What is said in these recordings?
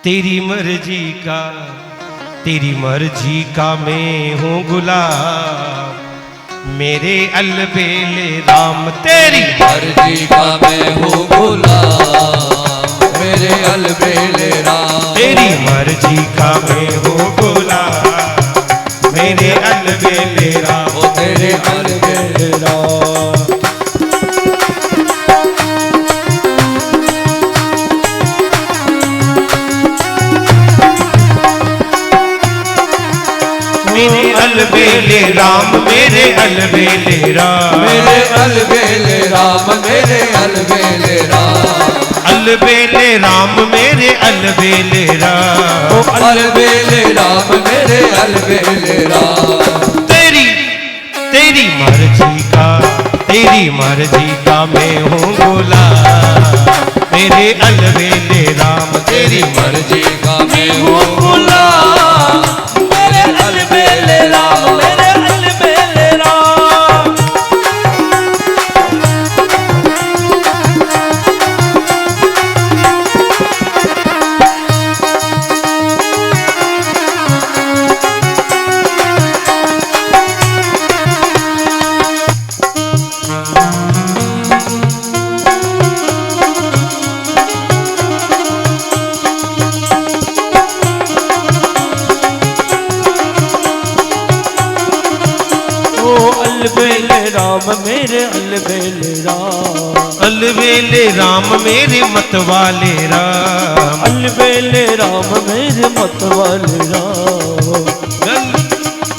तेरी मर्जी का मैं हूँ गुलाम, मेरे अलबेले राम। तेरी मर्जी का मैं हूँ गुलाम, मेरे अलबेले राम। तेरी मर्जी का मैं हूँ गुलाम, मेरे अलबेले राम। ओ तेरे अलबेले राम। मेरे अलबेले राम, मेरे अलबेले राम, मेरे अलबेले राम, मेरे अलबेले राम। अलबेले राम, मेरे अलबेले राम। ओ अलबेले राम, मेरे अलबेले राम। तेरी मर्जी का मैं हूँ गुलाम, मेरे अलबेले राम। तेरी मर्जी का मैं हूँ गुलाम, मेरे अलबेले राम, मेरे अलबेले राम। अलबेले राम, मेरे अलबेले राम। अलबेले राम, मेरे मतवाले राम। अलबेले राम, मेरे मतवाले राम।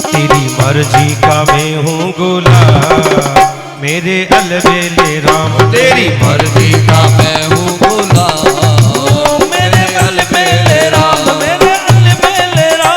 तेरी मर्जी का मैं हूँ गुलाम, मेरे अलबेले राम। तेरी मर्जी का मैं हूँ गुलाम, मेरे अलबेले राम, मेरे अलबेले राम।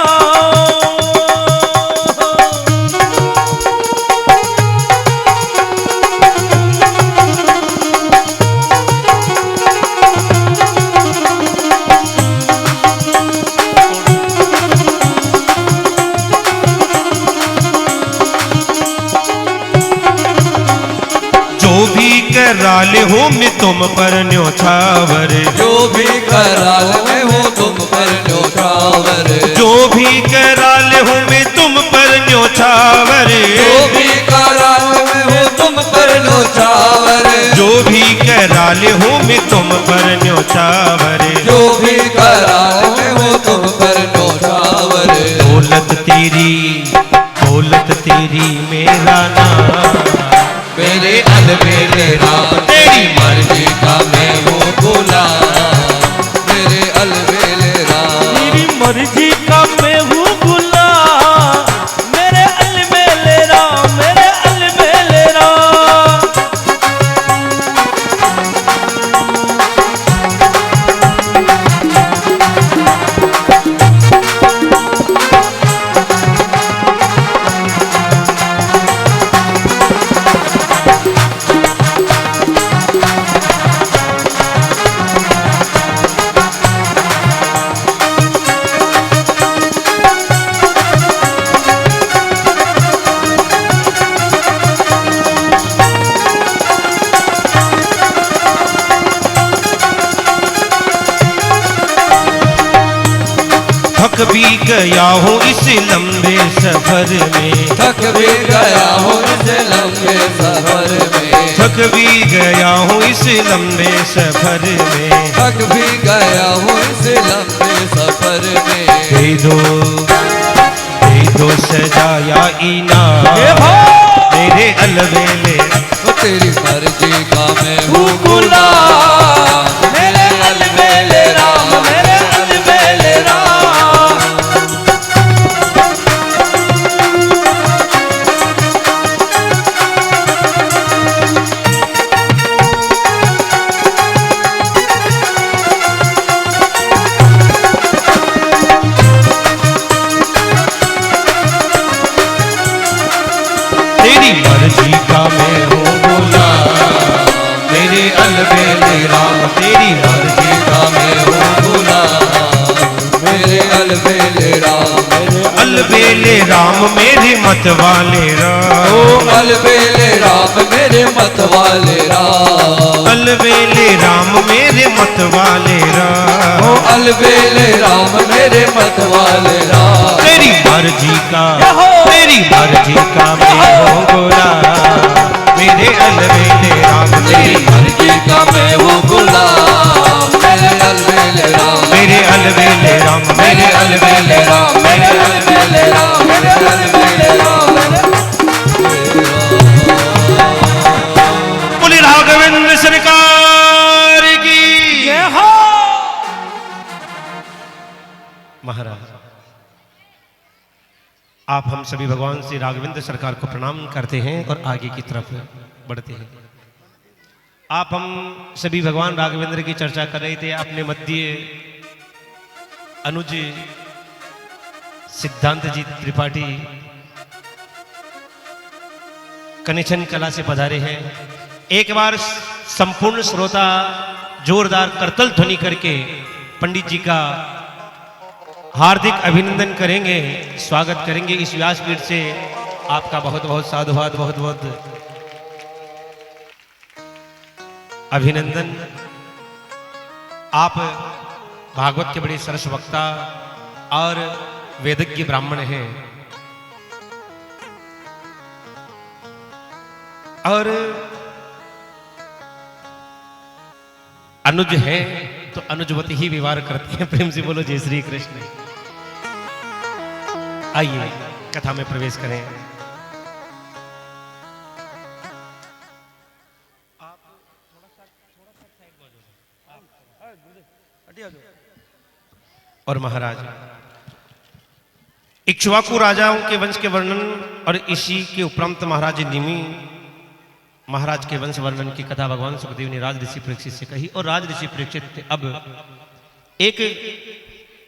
जो भी कराल हूँ मैं तुम पर न्योछावर, जो भी कराल मैं हूँ तुम पर न्योछावर। जो भी कराल हूँ मैं तुम पर न्योछावर। जो भी कराल मैं हूँ तुम पर न्योछावर। जो भी कराल हूँ मैं तुम पर न्योछावर। जो भी कराल मैं हूँ तुम पर न्योछावर। दौलत तेरी मेरा नाम, मेरे अलबेले राम। तेरी मर्जी का मैं हूँ गुलाम, मेरे अलबेले राम। तेरी मर्जी का मैं हूँ गुलाम, मेरे अलबेले राम, मेरे अलबेले राम। थक भी गया हूँ इस लंबे सफर में। थक भी गया हूँ इस लंबे सफर में। थक भी गया हूँ इस लंबे सफर में। थक भी गया हूँ इस लंबे सफर में। दे दो सजाया इनाम, मेरे अलबेले। तेरी मर्जी का मैं हूँ गुलाम, मेरे अलबेले राम, मेरे अलबेले राम। तेरी मर्जी का मैं हूँ गुलाम, मेरे अलबेले राम। तेरी मर्जी का मैं हूँ गुलाम, मेरे अलबेले राम, मेरे अलबेले राम मेरे मत वाले राम, ओ अलबेले राम मेरे मत वाले राम, अलबेले राम मेरे मत वाले राम, ओ अलबेले राम मेरे मत वाले राम। तेरी मर्जी का तेरी मर्जी का मैं हूँ गुलाम, मेरे अलबेले राम तेरी तेरी मर्जी का मैं हूँ गुलाम, मेरे अलबेले राम, मेरे अलबेले राम, मेरे अलबेले राम, मेरे अलबेले राम, मेरे अलबेले राम, बोले राघवेंद्र सरकार की जय हो। महाराज, आप हम सभी भगवान श्री राघवेंद्र सरकार को प्रणाम करते हैं और आगे की तरफ बढ़ते हैं। आप हम सभी भगवान राघवेंद्र की चर्चा कर रहे थे। अपने मध्य अनुज सिद्धांत जी त्रिपाठी कनेक्शन कला से पधारे हैं। एक बार संपूर्ण श्रोता जोरदार करतल ध्वनि करके पंडित जी का हार्दिक अभिनंदन करेंगे, स्वागत करेंगे। इस व्यासपीठ से आपका बहुत बहुत साधुवाद, बहुत बहुत अभिनंदन। आप भागवत के बड़े सरस वक्ता और वेदज्ञ ब्राह्मण हैं और अनुज हैं तो अनुजवती ही व्यवहार करते हैं। प्रेम से बोलो जय श्री कृष्ण। आइए कथा में प्रवेश करें। और महाराज, इक्ष्वाकु राजाओं के वंश के वर्णन और इसी के उपरांत महाराज निमि महाराज के वंश वर्णन की कथा भगवान सुखदेव ने राज ऋषि परीक्षित से कही। और राज ऋषि परीक्षित ने अब एक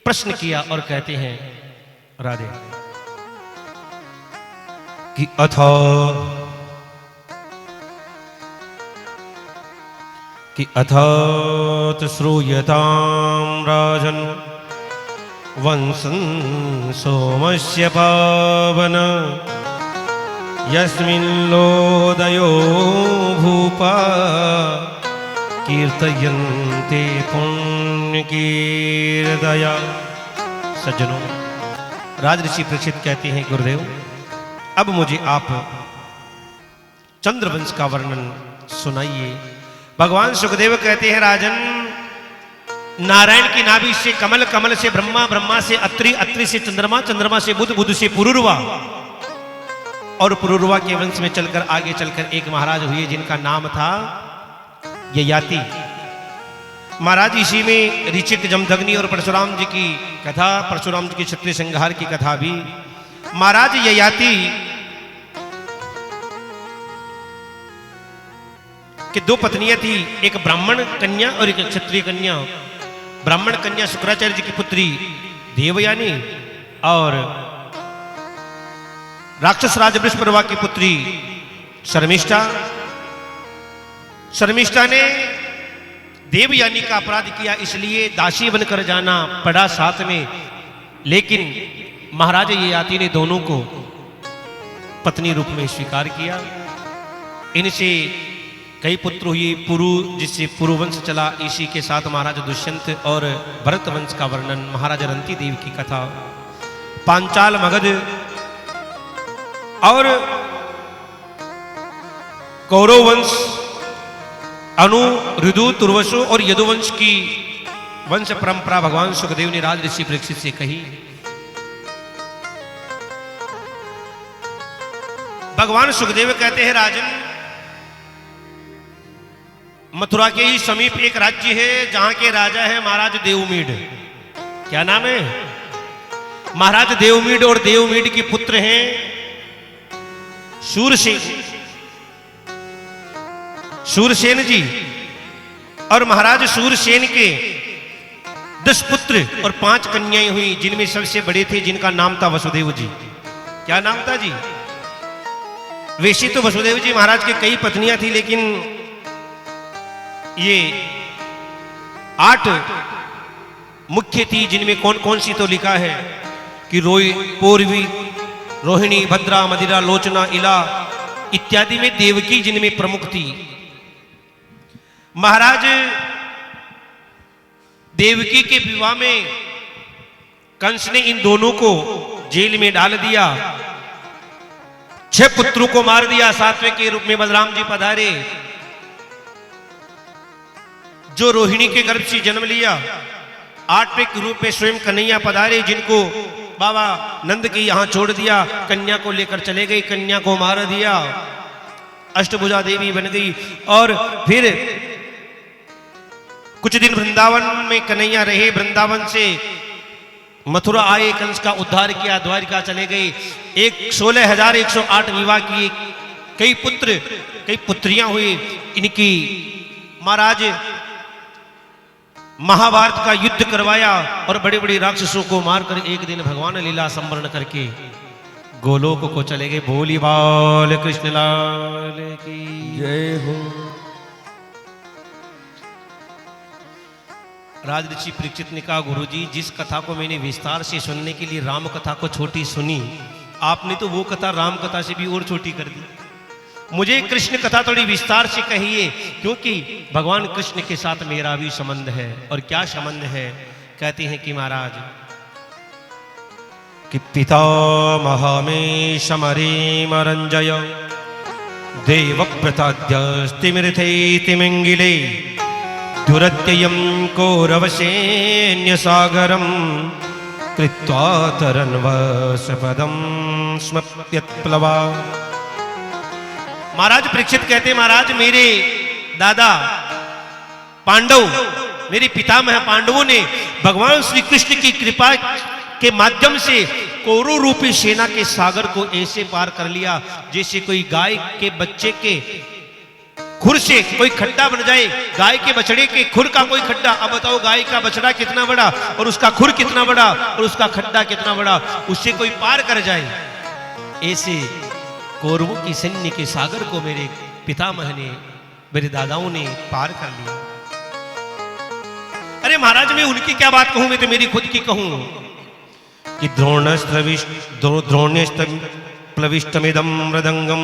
प्रश्न किया और कहते हैं राधे कि अथात श्रूयतां राजन् वंशं सोमस्य पावन यस्मिल्लोदयो भूपा कीर्तयन्ते पुण्यकीर्तया। सज्जनों, राज ऋषि परीक्षित कहते हैं गुरुदेव, अब मुझे आप चंद्रवंश का वर्णन सुनाइए। भगवान सुखदेव कहते हैं राजन, नारायण की नाभि से कमल, कमल से ब्रह्मा, ब्रह्मा से अत्रि, अत्रि से चंद्रमा, चंद्रमा से बुध, बुध से पुरुरवा और पुरुरवा के वंश में चलकर आगे चलकर एक महाराज हुए जिनका नाम था ययाति महाराज। इसी में ऋचिक, जमदग्नि और परशुराम जी की कथा, परशुराम जी के क्षत्रिय संहार की कथा भी। महाराज ययाति कि दो पत्नियां थी, एक ब्राह्मण कन्या और एक क्षत्रिय कन्या। ब्राह्मण कन्या शुक्राचार्य जी की पुत्री देवयानी और राक्षस राज वृषपर्वा की पुत्री शर्मिष्ठा। शर्मिष्ठा ने देवयानी का अपराध किया, इसलिए दासी बनकर जाना पड़ा साथ में। लेकिन महाराज ययाति ने दोनों को पत्नी रूप में स्वीकार किया। इनसे कई पुत्र हुए। पुरु, जिससे पुरुवंश चला, इसी के साथ महाराज दुष्यंत और भरत वंश का वर्णन, महाराज रंती देव की कथा, पांचाल, मगध और कौरव वंश, अनु, ऋदु, तुर्वसु और यदुवंश की वंश परंपरा भगवान सुखदेव ने राज ऋषि परीक्षित से कही। भगवान सुखदेव कहते हैं राजन, मथुरा के ही समीप एक राज्य है जहां के राजा है महाराज देवमीड। क्या नाम है? महाराज देवमीड। और देवमीड के पुत्र हैं शूरसेन, शूरसेन जी। और महाराज शूरसेन के 10 पुत्र और 5 कन्याएं हुई, जिनमें सबसे बड़े थे जिनका नाम था वसुदेव जी। क्या नाम था जी? वैसे तो वसुदेव जी महाराज के कई पत्नियां थी, लेकिन ये 8 मुख्य थी, जिनमें कौन कौन सी तो लिखा है। कि पूर्वी, रोहिणी, भद्रा, मदिरा, लोचना, इला इत्यादि में देवकी जिनमें प्रमुख थी। महाराज देवकी के विवाह में कंस ने इन दोनों को जेल में डाल दिया, 6 पुत्रों को मार दिया। 7वें के रूप में बलराम जी पधारे, जो रोहिणी के गर्भ से जन्म लिया। 8वें के रूप में स्वयं कन्हैया पधारे, जिनको बाबा नंद के यहां छोड़ दिया, कन्या को लेकर चले गई, कन्या को मार दिया, अष्टभुजा देवी बन गई। और फिर कुछ दिन वृंदावन में कन्हैया रहे, वृंदावन से मथुरा आए, कंस का उद्धार किया, द्वारिका चले गए। 16,108 विवाह किए, कई पुत्र कई पुत्रियां हुई इनकी। महाराज महाभारत का युद्ध करवाया और बड़े बड़े राक्षसों को मारकर एक दिन भगवान लीला संवरण करके गोलोक को चले गए। बोली बाल कृष्ण लाल की जय हो। राज ऋषि परीक्षित ने कहा, गुरुजी जिस कथा को मैंने विस्तार से सुनने के लिए राम कथा को छोटी सुनी, आपने तो वो कथा राम कथा से भी और छोटी कर दी। मुझे कृष्ण कथा थोड़ी विस्तार से कहिए, क्योंकि भगवान कृष्ण के साथ मेरा भी संबंध है। और क्या संबंध है? कहते हैं कि महाराज कि पितामह में समरे मरंजय देवव्रताद्यस्तिमिर्थे तिमिंगिले दुरत्ययं कौरवसैन्य सागरं कृत्वा तरन्वसपदं स्मप्यत्प्लवा। महाराज परीक्षित कहते, महाराज मेरे दादा पांडव, मेरे पितामह पांडवों ने भगवान श्री कृष्ण की कृपा के माध्यम से कौरव रूपी सेना के सागर को ऐसे पार कर लिया जैसे कोई गाय के बच्चे के खुर से कोई खड्डा बन जाए, गाय के बछड़े के खुर का कोई खड्डा। अब बताओ गाय का बछड़ा कितना बड़ा और उसका खुर कितना बड़ा और उसका खड्डा कितना बड़ा, उससे कोई पार कर जाए। ऐसे कौरवों की सैन्य के सागर को मेरे पितामह ने, मेरे दादाओं ने पार कर लिया। अरे महाराज मैं उनकी क्या बात कहूं, मैं तो मेरी खुद की कहूं कि द्रोण्यस्त्रविष्टमिदं मृदंगम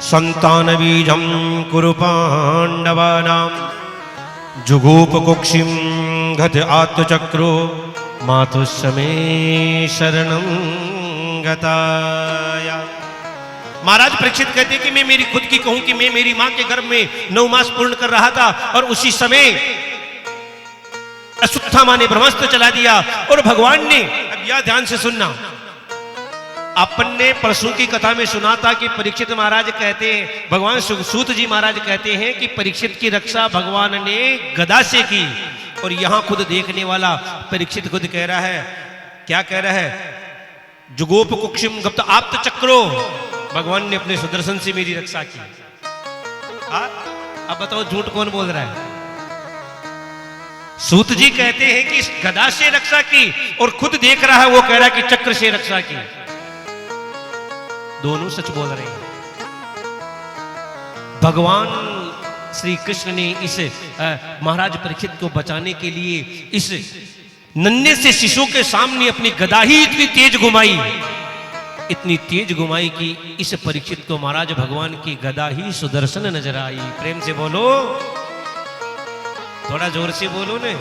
संतान बीजं कुरु पांडवानां जुगूप कुक्षिं गत आत्मचक्रो मातुस्समे शरणं गताया। महाराज परीक्षित कहते कि मैं मेरी खुद की कहूं कि मैं मेरी मां के गर्भ में 9 मास पूर्ण कर रहा था और उसी समय अश्वत्थामा ने ब्रह्मास्त्र चला दिया और भगवान ने, अब यह ध्यान से सुनना, अपन ने परसों की कथा में सुना था कि परीक्षित महाराज कहते हैं, भगवान सूत जी महाराज कहते हैं कि परीक्षित की रक्षा भगवान ने गदा से की। और यहां खुद देखने वाला परीक्षित खुद कह रहा है, क्या कह रहा है? जुगोप कुक्षिम गुप्त आप्त चक्रो, भगवान ने अपने सुदर्शन से मेरी रक्षा की। अब बताओ झूठ कौन बोल रहा है? सूत जी कहते हैं कि इस गदा से रक्षा की और खुद देख रहा है, वो कह रहा है कि चक्र से रक्षा की। दोनों सच बोल रहे हैं। भगवान श्री कृष्ण ने इस महाराज परीक्षित को बचाने के लिए इस नन्हे से शिशु के सामने अपनी गदा ही इतनी तेज घुमाई, इतनी तेज घुमाई कि इस परीक्षित को महाराज भगवान की गदा ही सुदर्शन नजर आई। प्रेम से बोलो, थोड़ा जोर से बोलो ने,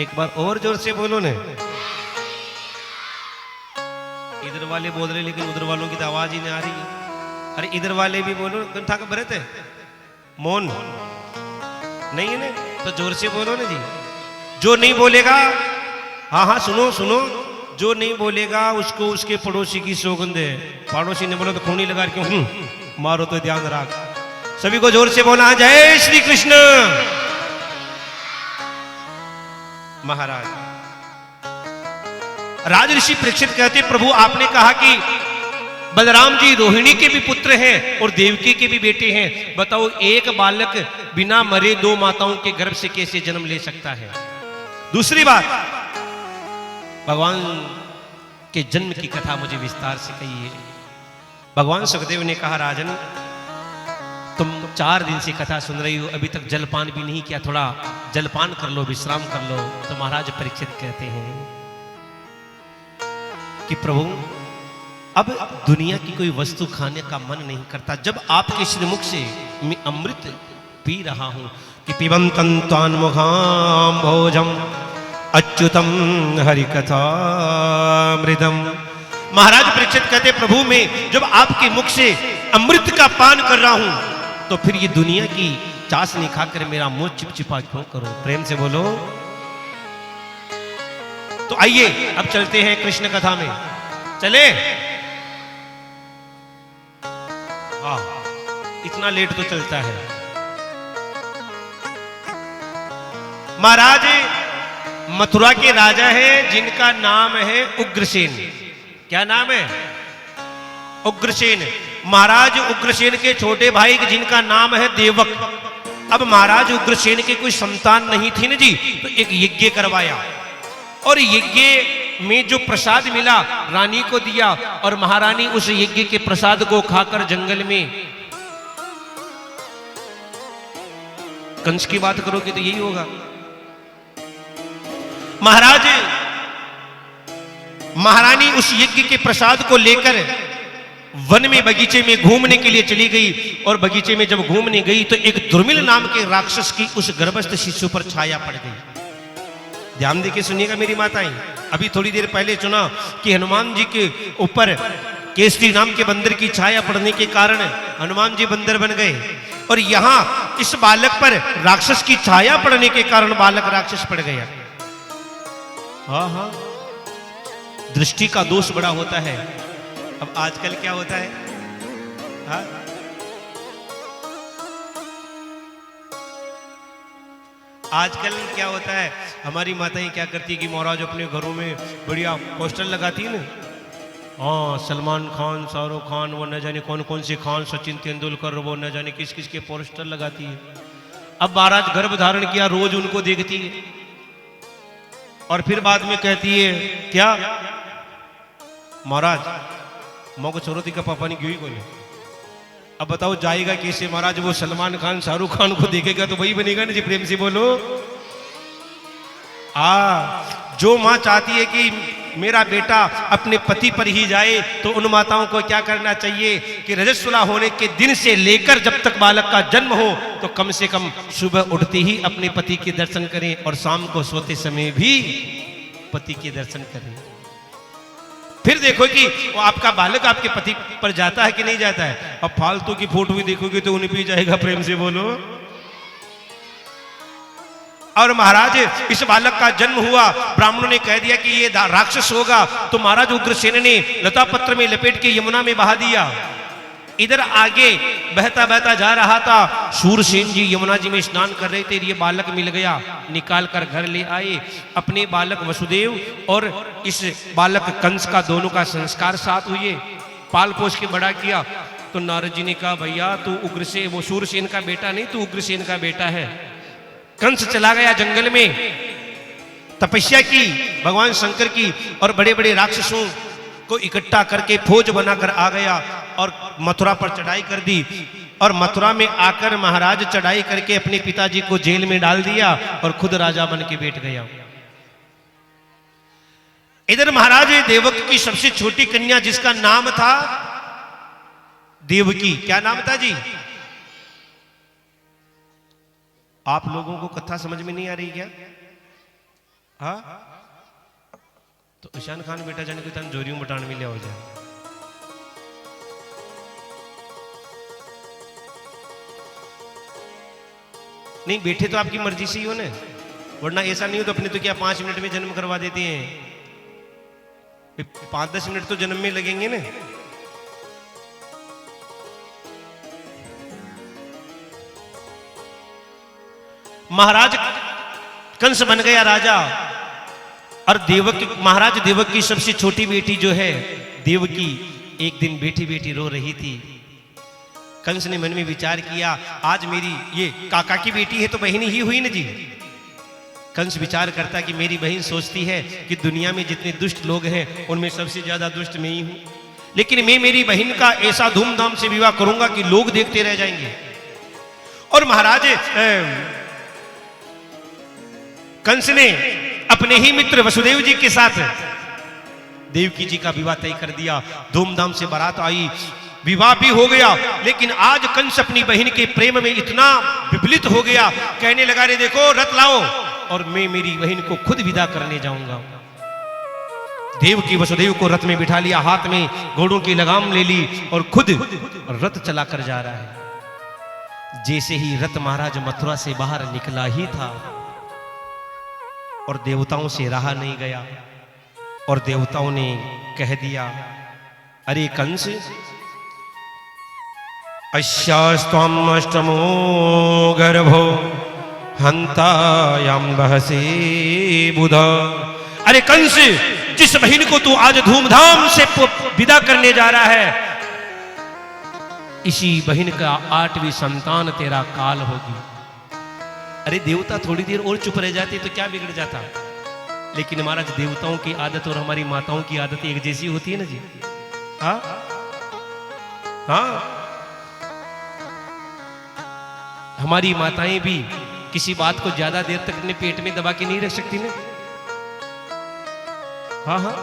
एक बार और जोर से बोलो ने। इधर वाले बोल रहे लेकिन उधर वालों की तो आवाज ही नहीं आ रही। अरे इधर वाले भी बोलो, था भरे थे मौन नहीं है ना, तो जोर से बोलो ना जी। जो नहीं बोलेगा, हाँ हाँ सुनो सुनो, जो नहीं बोलेगा उसको उसके पड़ोसी की सौगंध है। पड़ोसी ने बोला तो खूनी लगा क्यों मारो, तो ध्यान रख। सभी को जोर से बोला जय श्री कृष्ण। महाराज राजऋषि परीक्षित कहते, प्रभु आपने कहा कि बलराम जी रोहिणी के भी पुत्र हैं और देवकी के भी बेटे हैं। बताओ एक बालक बिना मरे 2 माताओं के गर्भ से कैसे जन्म ले सकता है? दूसरी बात, भगवान के जन्म की कथा मुझे विस्तार से कहिए। भगवान सुखदेव ने कहा, राजन तुम 4 दिन से कथा सुन रही हो, अभी तक जलपान भी नहीं किया, थोड़ा जलपान कर लो, विश्राम कर लो। तो महाराज परीक्षित कहते हैं कि प्रभु अब दुनिया की कोई वस्तु खाने का मन नहीं करता। जब आपके श्रीमुख से मैं अमृत पी रहा हूं कि पिबंतं त्वान्मुखां भोजम अच्युतम हरिकथामृतम। महाराज परीक्षित कहते प्रभु मैं जब आपके मुख से अमृत का पान कर रहा हूं तो फिर ये दुनिया की चाशनी खाकर मेरा मुंह चिपचिपा क्यों करो? प्रेम से बोलो। तो आइए अब चलते हैं कृष्ण कथा में। चले? हाँ, इतना लेट तो चलता है। महाराज मथुरा के राजा हैं जिनका नाम है उग्रसेन। क्या नाम है? उग्रसेन। महाराज उग्रसेन के छोटे भाई जिनका नाम है देवक। अब महाराज उग्रसेन के कोई संतान नहीं थी ना जी, तो एक यज्ञ करवाया और यज्ञ में जो प्रसाद मिला रानी को दिया और महारानी उस यज्ञ के प्रसाद को खाकर जंगल में। कंस की बात करोगे तो यही होगा। महारानी उस यज्ञ के प्रसाद को लेकर वन में बगीचे में घूमने के लिए चली गई और बगीचे में जब घूमने गई तो एक दुर्मिल नाम के राक्षस की उस गर्भस्थ शिशु पर छाया पड़ गई। ध्यान देके सुनिएगा मेरी माताएं। अभी थोड़ी देर पहले सुना कि हनुमान जी के ऊपर केसरी नाम के बंदर की छाया पड़ने के कारण हनुमान जी बंदर बन गए और यहां इस बालक पर राक्षस की छाया पड़ने के कारण बालक राक्षस पड़ गया। हाँ हाँ, दृष्टि का दोष बड़ा होता है। अब आजकल क्या होता है? हाँ? आजकल क्या होता है, हमारी माताएं क्या करती है कि महाराज अपने घरों में बढ़िया पोस्टर लगाती है ना। हाँ, सलमान खान, शाहरुख खान, वो न जाने कौन कौन से खान, सचिन तेंदुलकर, वो न जाने किस किस के पोस्टर लगाती है। अब महाराज गर्भ धारण किया, रोज उनको देखती है और फिर बाद में कहती है क्या महाराज माँ को छोरो का पापा ने क्यों ही बोले। अब बताओ जाएगा कैसे महाराज? वो सलमान खान, शाहरुख खान को देखेगा तो वही बनेगा ना जी। प्रेम से बोलो। जो माँ चाहती है कि मेरा बेटा अपने पति पर ही जाए तो उन माताओं को क्या करना चाहिए कि रजस्वला होने के दिन से लेकर जब तक बालक का जन्म हो तो कम से कम सुबह उठते ही अपने पति के दर्शन करें और शाम को सोते समय भी पति के दर्शन करें। फिर देखो कि वो आपका बालक आपके पति पर जाता है कि नहीं जाता है। अब फालतू की फोटो भी देखोगे तो उन्हें भी जाएगा। प्रेम से बोलो। और महाराज इस बालक का जन्म हुआ, ब्राह्मणों ने कह दिया कि ये राक्षस होगा, तो महाराज उग्रसेन ने लता पत्र में लपेट के यमुना में बहा दिया। इधर आगे बहता बहता जा रहा था, शूरसेन जी यमुना जी में स्नान कर रहे थे, ये बालक मिल गया, निकाल कर घर ले आए। अपने बालक वसुदेव और इस बालक कंस का दोनों का संस्कार साथ हुए, पाल पोष के बड़ा किया। तो नारद जी ने कहा भैया तू उग्रसेन, वो शूरसेन का बेटा नहीं, तू उग्रसेन का बेटा है। कंस चला गया जंगल में, तपस्या की भगवान शंकर की और बड़े बड़े राक्षसों को इकट्ठा करके फौज बनाकर आ गया और मथुरा पर चढ़ाई कर दी। और मथुरा में आकर महाराज चढ़ाई करके अपने पिताजी को जेल में डाल दिया और खुद राजा बन के बैठ गया। इधर महाराज देवक की सबसे छोटी कन्या जिसका नाम था देवकी। क्या नाम था जी? आप लोगों को कथा समझ में नहीं आ रही क्या? हाँ, तो ईशान खान बेटा जाने को तन जोरियों बटान में लिया हो जाए। नहीं बैठे तो आपकी मर्जी से ही हो ना, वरना ऐसा नहीं हो तो अपने तो क्या 5 मिनट में जन्म करवा देते हैं, 5-10 मिनट तो जन्म में लगेंगे ना। महाराज कंस बन गया राजा और महाराज देवक की सबसे छोटी बेटी जो है देवकी एक दिन बैठी बैठी रो रही थी। कंस ने मन में विचार किया आज मेरी ये काका की बेटी है तो बहनी ही हुई ना जी। कंस विचार करता कि मेरी बहन सोचती है कि दुनिया में जितने दुष्ट लोग हैं उनमें सबसे ज्यादा दुष्ट मैं ही हूं, लेकिन मैं मेरी बहन का ऐसा धूमधाम से विवाह करूंगा कि लोग देखते रह जाएंगे। और महाराज कंस ने अपने ही मित्र वसुदेव जी के साथ देवकी जी का विवाह तय कर दिया। धूमधाम से बारात आई, विवाह भी हो गया। लेकिन आज कंस अपनी बहन के प्रेम में इतना विचलित हो गया, कहने लगा रे देखो रथ लाओ और मैं मेरी बहन को खुद विदा करने जाऊंगा। देवकी वसुदेव को रथ में बिठा लिया, हाथ में घोड़ों की लगाम ले ली और खुद रथ चलाकर जा रहा है। जैसे ही रथ महाराज मथुरा से बाहर निकला ही था और देवताओं से रहा नहीं गया और देवताओं ने कह दिया, अरे कंस, अश्यास्त्वम अष्टमो गर्भो हंतायाम बहसे बुध। अरे कंस, जिस बहन को तू आज धूमधाम से विदा करने जा रहा है, इसी बहन का 8वीं संतान तेरा काल होगी। अरे देवता थोड़ी देर और चुप रह जाते तो क्या बिगड़ जाता, लेकिन महाराज देवताओं की आदत और हमारी माताओं की आदत एक जैसी होती है ना जी। हाँ हाँ, हमारी माताएं भी किसी बात को ज्यादा देर तक अपने पेट में दबा के नहीं रख सकती ना। हाँ हाँ,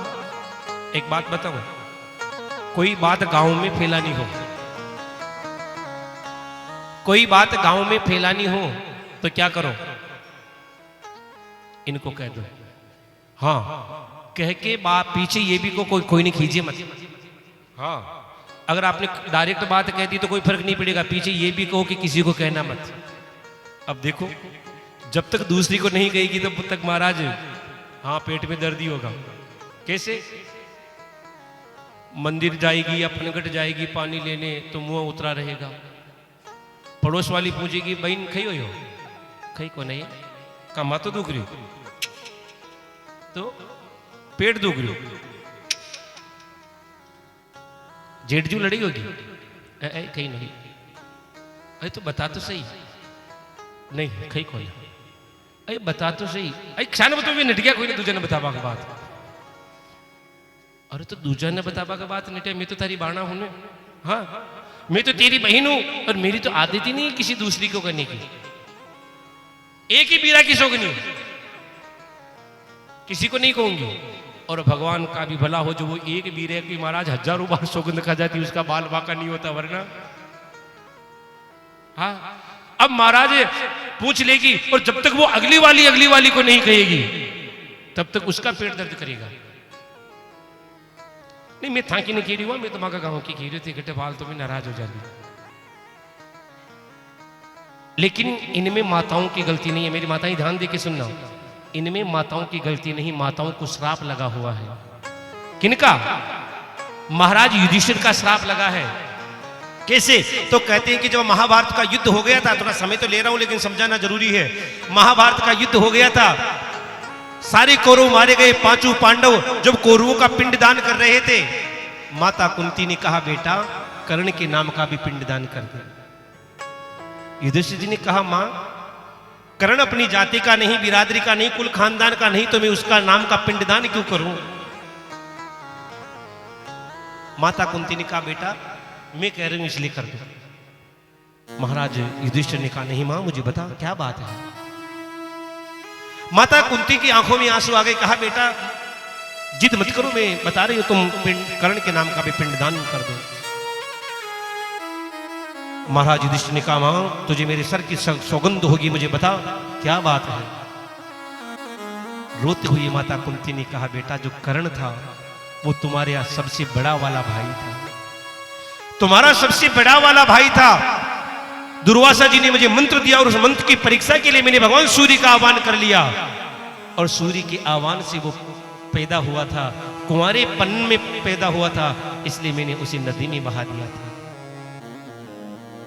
एक बात बताऊं, कोई बात गांव में फैलानी हो, कोई बात गांव में फैलानी हो तो क्या करो, इनको कह दो। हाँ, कह के बात पीछे ये भी को कोई नहीं खींचे मत। हाँ, अगर आपने डायरेक्ट बात कह दी तो कोई फर्क नहीं पड़ेगा, पीछे ये भी कहो कि किसी को कहना मत। अब देखो, जब तक दूसरी को नहीं कहेगी तब तक महाराज हाँ पेट में दर्द ही होगा। कैसे? मंदिर जाएगी या फनगट जाएगी पानी लेने तो मुंह उतरा रहेगा। पड़ोस वाली पूछेगी बहन खई हो, खई को नहीं, का मातो दुख रही तो पेट दुख रही, जेठजू लड़ी होगी, कहीं नहीं, अरे तो बता तो सही, नहीं खई को नहीं, अरे बता तो सही, अरे क्षण बतो भी नट गया, कोई ने दूजा ने बतावा का बात। अरे तो दूजा ने बतावा का बात नटे, मैं तो तारी बाणा हूं ने, हाँ मैं तो तेरी बहन हूं और मेरी तो आदत ही नहीं है किसी दूसरी को करने की। एक ही बीरा की शौकनी, किसी को नहीं कहूंगी। और भगवान का भी भला हो जो वो एक बीरे की महाराज हजारों बार सौगंध खा जाती, उसका बाल बाका नहीं होता वरना। हाँ, अब महाराज पूछ लेगी और जब तक वो अगली वाली को नहीं कहेगी तब तक उसका पेट दर्द करेगा। नहीं मैं था कि नहीं कह रही हुआ, मैं तुम्हारा गांव की कह रही थी, घटे बाल तो मैं नाराज हो जाती। लेकिन इनमें माताओं की गलती नहीं है, मेरी माताएं ध्यान दे के सुनना, इनमें माताओं की गलती नहीं, माताओं को श्राप लगा हुआ है। किनका? महाराज युधिष्ठिर का श्राप लगा है। कैसे? तो कहते हैं कि जब महाभारत का युद्ध हो गया था, थोड़ा समय तो ले रहा हूं लेकिन समझाना जरूरी है। महाभारत का युद्ध हो गया था, सारे कौरव मारे गए, 5 पांडव जब कौरवों का पिंडदान कर रहे थे, माता कुंती ने कहा बेटा कर्ण के नाम का भी पिंडदान कर दे। युधिष्ठिर जी ने कहा मां, कर्ण अपनी जाति का नहीं, बिरादरी का नहीं, कुल खानदान का नहीं, तो मैं उसका नाम का पिंडदान क्यों करूं? माता कुंती ने कहा बेटा मैं कह रही हूं इसलिए कर दो। महाराज युधिष्ठिर ने कहा नहीं मां, मुझे बता क्या बात है। माता कुंती की आंखों में आंसू आ गए, कहा बेटा जिद मत करो, मैं बता रही हूं, तुम कर्ण के नाम का भी पिंडदान कर दो। महाराज युधिष्ठिर ने कहा मां तुझे मेरे सर की सौगंध होगी, मुझे बता क्या बात है। रोते हुए माता कुंती ने कहा बेटा जो कर्ण था वो तुम्हारे यहाँ सबसे बड़ा वाला भाई था, तुम्हारा सबसे बड़ा वाला भाई था। दुर्वासा जी ने मुझे मंत्र दिया और उस मंत्र की परीक्षा के लिए मैंने भगवान सूर्य का आह्वान कर लिया और सूर्य के आह्वान से वो पैदा हुआ था, कुंवारेपन में पैदा हुआ था, इसलिए मैंने उसे नदी में बहा दिया था।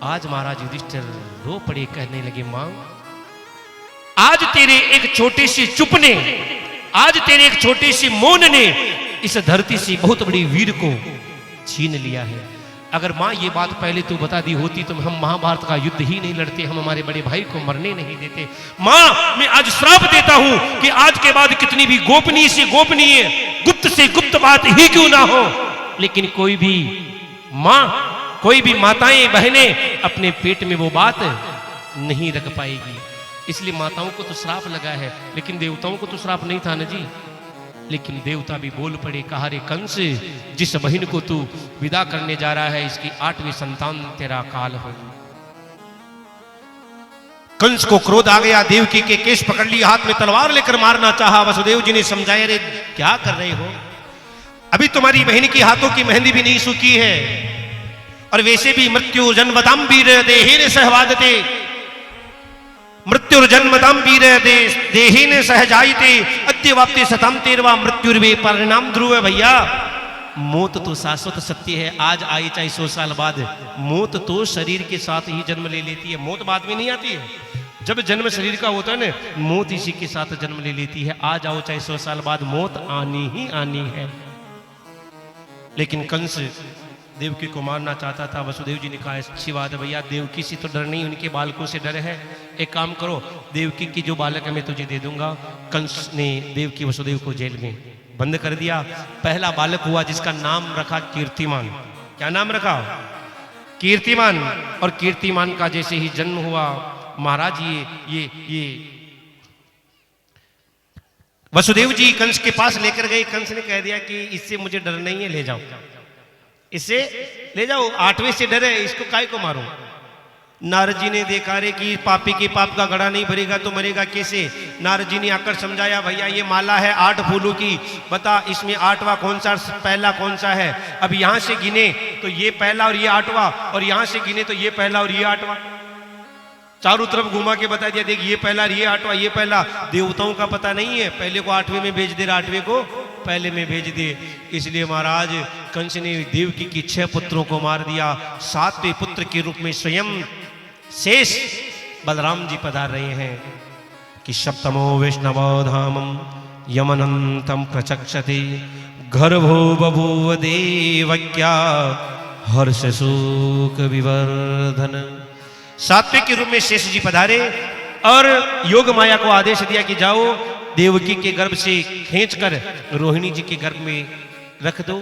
आज महाराज युधिष्ठिर रो पड़े, कहने लगे मां आज तेरे एक छोटे से चुप ने, आज तेरे एक छोटे से मौन ने इस धरती से बहुत बड़ी वीर को छीन लिया है। अगर मां ये बात पहले तो बता दी होती तो हम महाभारत का युद्ध ही नहीं लड़ते, हम हमारे बड़े भाई को मरने नहीं देते। मां मैं आज श्राप देता हूं कि आज के बाद कितनी भी गोपनीय से गोपनीय, गुप्त से गुप्त बात ही क्यों ना हो, लेकिन कोई भी मां, कोई भी माताएं बहनें अपने पेट में वो बात नहीं रख पाएगी। इसलिए माताओं को तो श्राप लगा है, लेकिन देवताओं को तो श्राप नहीं था ना जी। लेकिन देवता भी बोल पड़े, कहा रे कंस, जिस बहन को तू विदा करने जा रहा है इसकी 8वीं संतान तेरा काल हो। कंस को क्रोध आ गया, देवकी के केश पकड़ लिया, हाथ में तलवार लेकर मारना चाहा। वसुदेव जी ने समझाया, रे क्या कर रहे हो, अभी तुम्हारी बहन की हाथों की मेहंदी भी नहीं सूखी है, और वैसे भी मृत्यु जन्मताम वीर देहीन सहवादते, मृत्यु जन्मताम वीर देहीन सहजायते, अद्य वाप्ते सताम तेरवा मृत्युर्वे परिणाम ध्रुव। भैया मौत तो शाश्वत सत्य है, आज आई चाहे 100 साल बाद, मौत तो शरीर के साथ ही जन्म ले लेती है, मौत बाद में नहीं आती है। जब जन्म शरीर का होता है ना, मौत इसी के साथ जन्म ले लेती है। आज आओ चाहे 100 साल बाद, मौत आनी ही आनी है। लेकिन कंस देवकी को मारना चाहता था। वसुदेव जी ने कहा, अच्छी बात है भैया, देवकी से तो डर नहीं, उनके बालकों से डर है। एक काम करो, देवकी की जो बालक है मैं तुझे दे दूंगा। कंस ने देवकी वसुदेव को जेल में बंद कर दिया। पहला बालक हुआ जिसका नाम रखा कीर्तिमान। क्या नाम रखा? कीर्तिमान। और कीर्तिमान का जैसे ही जन्म हुआ, महाराज ये वसुदेव जी कंस के पास लेकर गए। कंस ने कह दिया कि इससे मुझे डर नहीं है, ले जाओ, इसे ले जाओ, 8वें से डर है, इसको काय को मारो। नारद जी ने देखा रे कि पापी के पाप का घड़ा नहीं भरेगा तो मरेगा कैसे। नारद जी ने आकर समझाया, भैया ये माला है 8 फूलों की, बता इसमें 8वां कौन सा, पहला कौन सा है। अब यहां से गिने तो ये पहला और ये 8वां, और यहां से गिने तो ये पहला और ये 8वां। चारों तरफ घुमा के बता दिया, देख ये पहला, ये 8वां, ये पहला। देवताओं का पता नहीं है, पहले को 8वें में भेज दे, 8वें को पहले में भेज दे। इसलिए महाराज कंस ने देवकी की 6 पुत्रों को मार दिया। 7वें पुत्र के रूप में स्वयं शेष बलराम जी पधार रहे हैं कि सप्तमो वैष्णवो धामम यमनंतम प्रचक्षते, गर्भो बभूव देवक्या हर्ष शोक विवर्धन। 7वें के रूप में शेष जी पधारे और योग माया को आदेश दिया कि जाओ देवकी के गर्भ से खींचकर रोहिणी जी के गर्भ में रख दो।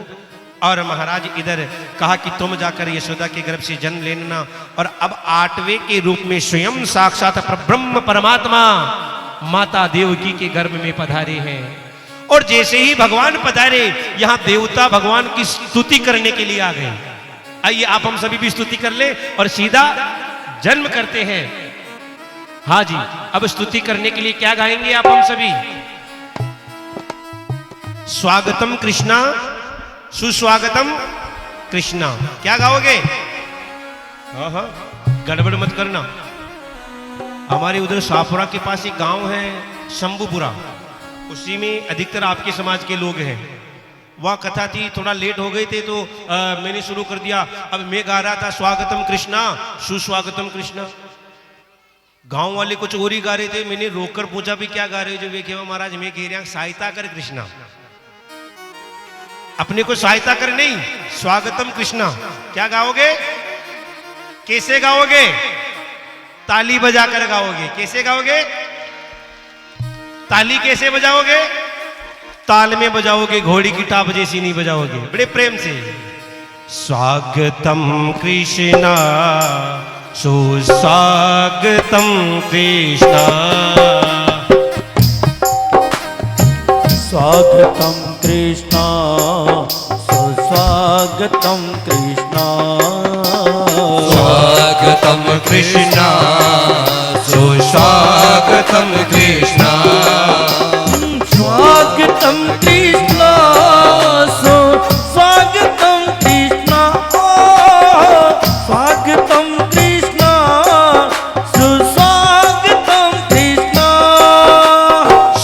और महाराज इधर कहा कि तुम जाकर यशोदा के गर्भ से जन्म लेना। और अब 8वें के रूप में स्वयं साक्षात ब्रह्म परमात्मा माता देवकी के गर्भ में पधारे हैं। और जैसे ही भगवान पधारे, यहां देवता भगवान की स्तुति करने के लिए आ गए। आइए आप हम सभी भी स्तुति कर ले और सीधा जन्म करते हैं। हाँ जी, अब स्तुति करने के लिए क्या गाएंगे आप हम सभी? स्वागतम कृष्णा, सुस्वागतम कृष्णा। क्या गाओगे? हाँ हाँ, गड़बड़ मत करना। हमारे उधर शाहपुरा के पास एक गांव है शंभुपुरा, उसी में अधिकतर आपके समाज के लोग हैं। वह कथा थी, थोड़ा लेट हो गए थे तो मैंने शुरू कर दिया। अब मैं गा रहा था स्वागतम कृष्णा, सुस्वागतम कृष्णा। गांव वाले कुछ और ही गा रहे थे, मैंने रोककर पूछा भी क्या गा रहे हो? जो वे कहे, महाराज मैं कह रहा सहायता कर कृष्णा, अपने को सहायता कर नहीं, स्वागतम कृष्णा। क्या गाओगे? कैसे गाओगे? ताली बजाकर गाओगे। कैसे गाओगे? ताली कैसे बजाओगे? ताल में बजाओगे, घोड़ी की टाप जैसी नहीं बजाओगे, बड़े प्रेम से। स्वागतम कृष्णा, सुस्वागतम कृष्णा, स्वागतम कृष्णा, सुस्वागतम कृष्णा, स्वागतम कृष्णा, सुस्वागतम कृष्णा, स्वागतम कृष्णा, सुस्वागतम कृष्णा, स्वागतम कृष्णा, सुस्वागतम कृष्णा,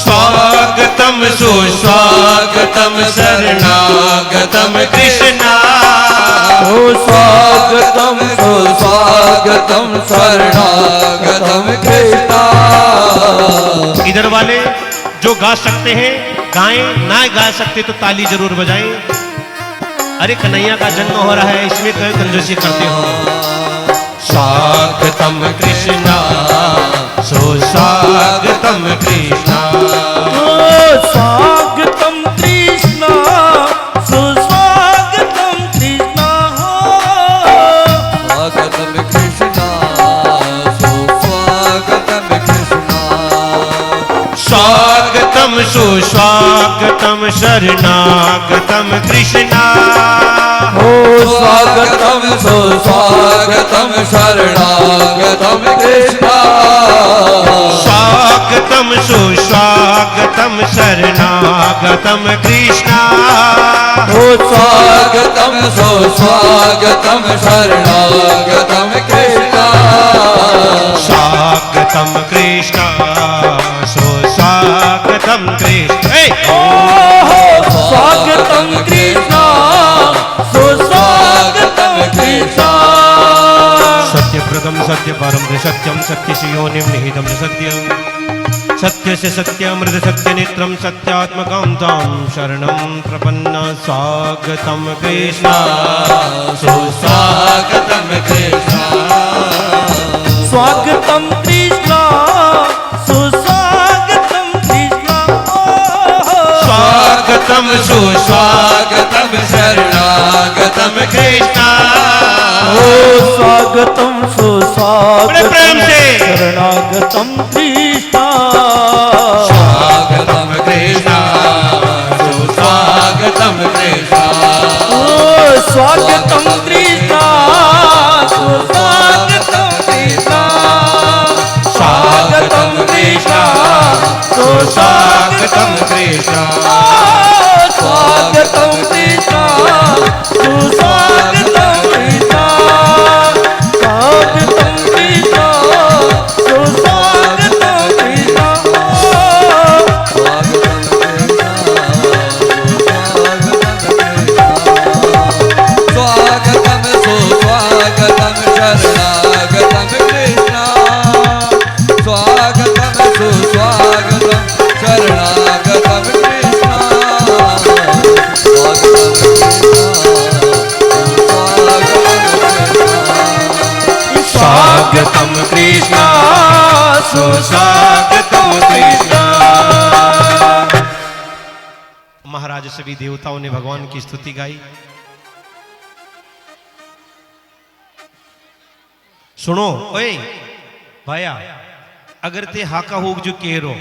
स्वागतम सुस्वागतम शरणागतम कृष्णा, स्वागतम सुस्वागतम शरणागतम कृष्णा। इधर वाले जो गा सकते हैं गाएं, ना गा सकते तो ताली जरूर बजाएं। अरे कन्हैया का जन्म हो रहा है, इसमें कहीं कंजूसी करते हो। स्वागतम कृष्णा, सुस्वागतम कृष्णा, स्वागतम कृष्णा, सुस्वागतम कृष्णा, स्वागतम कृष्णा, सुस्वागतम स्वागतम सुस्वागतम शरणागतम कृष्णा हो स्वागतम सुस्वागतम शरणागतम कृष्णा स्वागतम सुस्वागतम शरणागतम कृष्णा हो स्वागतम सुस्वागतम शरणागतम कृष्णा स्वागतम कृष्णा सुस्वागतम कृष्ण स्वागतम कृष्णा सुस्वागतम कृष्णा सत्यप्रदम सत्यपरम सत्यम सत्यशियोनिम निहितम सत्यम सत्यस्य सत्यमृत सत्यनेत्रम सत्यात्मकं तां शरणं प्रपन्ना स्वागतम कृष्णा सुस्वागतम कृष्णा स्वागतम कृष्णा सुस्वागतम कृष्णा स्वागतम सुस्वागतम शरणागतम कृष्णा हो स्वागतम बड़े सुस्वागतम प्रेम से। शरणागतम कृष्णा स्वागतम कृष्णा सुस्वागतम कृष्णा हो स्वागतम कृष्णा सुस्वागतम कृष्णा स्वागतम कृष्णा स्वागतम कृष्णा स्वागतम कृष्णा सुस्वागतम कृष्णा स्वागतम कृष्णा सुस्वागतम कृष्णा स्वागतम सुस्वागतम शरणागतम कृष्णा स्वागतम सुस्वागतम शरणागतम कृष्णा स्वागतम कृष्णा सुस्वागतम कृष्णा। महाराज सभी देवताओं ने भगवान की स्तुति गाई। सुनो ओए भाया, अगर ते हाका होग जो केरो